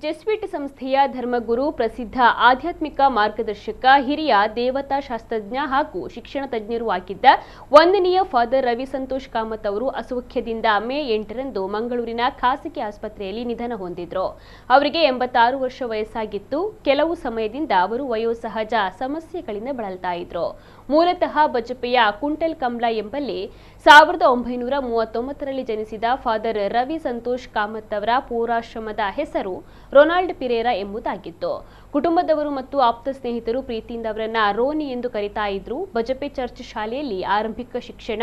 Jesuit ಸಂಸ್ಥೆಯ ಧರ್ಮಗುರು, ಪ್ರಸಿದ್ಧ ಆಧ್ಯಾತ್ಮಿಕ ಮಾರ್ಗದರ್ಶಕ, ಹಿರಿಯ ದೇವತಾ ಶಾಸ್ತ್ರಜ್ಞ ಹಾಗೂ ಶಿಕ್ಷಣ ತಜ್ಞರೂ ಆಗಿದ್ದ ವಂದನೀಯ ಫಾದರ್ ರವಿ ಸಂತೋಷ್ ಕಾಮತ್ ಅವರು ಅಸೌಖ್ಯದಿಂದ ಮೇ 8ರಂದು ಮಂಗಳೂರಿನ ಖಾಸಗಿ ಆಸ್ಪತ್ರೆಯಲ್ಲಿ ನಿಧನ ಹೊಂದಿದ್ರು. ಅವರಿಗೆ 86 ವರ್ಷ ವಯಸ್ಸಾಗಿತ್ತು. ಕೆಲವು ಸಮಯದಿಂದ ಅವರು ವಯೋಸಹಜ ಸಮಸ್ಯೆಗಳಿಂದ ಬಳಲ್ತಾ ಇದ್ರು. ಮೂಲತಃ ಬಜಪೆಯ ಕುಂಟಲ್ ಕಮ್ಲಾ ಎಂಬಲ್ಲಿ 1939ರಲ್ಲಿ ಜನಿಸಿದ ಫಾದರ್ ರವಿ ಸಂತೋಷ್ ಕಾಮತ್ ಅವರ ಪೂರ್ವಾಶ್ರಮದ ಹೆಸರು ರೊನಾಲ್ಡ್ ಪಿರೇರಾ ಎಂಬುದಾಗಿತ್ತು. ಕುಟುಂಬದವರು ಮತ್ತು ಆಪ್ತ ಸ್ನೇಹಿತರು ಪ್ರೀತಿಯಿಂದ ಅವರನ್ನ ರೋನಿ ಎಂದು ಕರೀತಾ ಇದ್ರು. ಬಜಪೆ ಚರ್ಚ್ ಶಾಲೆಯಲ್ಲಿ ಆರಂಭಿಕ ಶಿಕ್ಷಣ,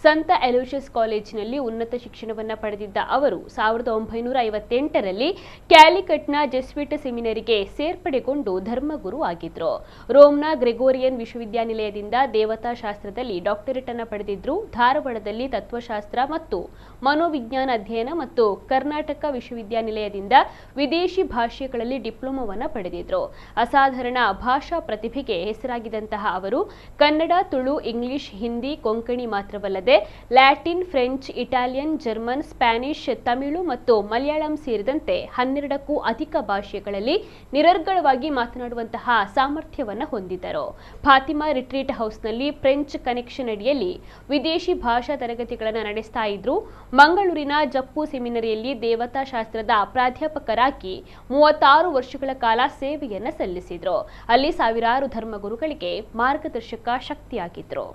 ಸಂತ ಅಲೋಷಿಯಸ್ ಕಾಲೇಜಿನಲ್ಲಿ ಉನ್ನತ ಶಿಕ್ಷಣವನ್ನ ಪಡೆದಿದ್ದ ಅವರು 1958ರಲ್ಲಿ ಕ್ಯಾಲಿಕಟ್ನ ಜೆಸ್ವಿಟ್ ಸೆಮಿನರಿಗೆ ಸೇರ್ಪಡೆಗೊಂಡು ಧರ್ಮಗುರು ಆಗಿದ್ರು. ರೋಮ್ನ ಗ್ರೆಗೋರಿಯನ್ ವಿಶ್ವವಿದ್ಯಾನಿಲಯದಿಂದ ದೇವತಾಶಾಸ್ತ್ರದಲ್ಲಿ ಡಾಕ್ಟರೇಟ್ ಅನ್ನು ಪಡೆದಿದ್ರು. ಧಾರವಾಡದಲ್ಲಿ ತತ್ವಶಾಸ್ತ್ರ ಮತ್ತು ಮನೋವಿಜ್ಞಾನ ಅಧ್ಯಯನ ಮತ್ತು ಕರ್ನಾಟಕ ವಿಶ್ವವಿದ್ಯಾನಿಲಯದಿಂದ ವಿದೇಶಿ ಭಾಷೆಗಳಲ್ಲಿ ಡಿಪ್ಲೊಮಾವನ್ನು ಪಡೆದಿದ್ರು. ಅಸಾಧಾರಣ ಭಾಷಾ ಪ್ರತಿಭೆಗೆ ಹೆಸರಾಗಿದ್ದಂತಹ ಅವರು ಕನ್ನಡ, ತುಳು, ಇಂಗ್ಲಿಷ್, ಹಿಂದಿ, ಕೊಂಕಣಿ ಮಾತ್ರವಲ್ಲದೆ Latin, French, Italian, German, Spanish, Tamil ಮತ್ತು ಮಲಯಾಳಂ ಸೇರಿದಂತೆ 12ಕ್ಕೂ ಅಧಿಕ ಭಾಷೆಗಳಲ್ಲಿ ನಿರರ್ಗಳವಾಗಿ ಮಾತನಾಡುವಂತಹ ಸಾಮರ್ಥ್ಯವನ್ನು ಹೊಂದಿದ್ದರು. ಫಾತಿಮಾ ರಿಟ್ರೀಟ್ ಹೌಸ್ನಲ್ಲಿ ಫ್ರೆಂಚ್ ಕನೆಕ್ಷನ್ ಅಡಿಯಲ್ಲಿ ವಿದೇಶಿ ಭಾಷಾ ತರಗತಿಗಳನ್ನು ನಡೆಸ್ತಾ ಇದ್ರು. ಮಂಗಳೂರಿನ ಜಪ್ಪು ಸೆಮಿನರಿಯಲ್ಲಿ ದೇವತಾಶಾಸ್ತ್ರದ ಪ್ರಾಧ್ಯಾಪಕರಾಗಿ 36 ವರ್ಷಗಳ ಕಾಲ ಸೇವೆಯನ್ನು ಸಲ್ಲಿಸಿದ್ರು. ಅಲ್ಲಿ ಸಾವಿರಾರು ಧರ್ಮಗುರುಗಳಿಗೆ ಮಾರ್ಗದರ್ಶಕ ಶಕ್ತಿಯಾಗಿದ್ರು.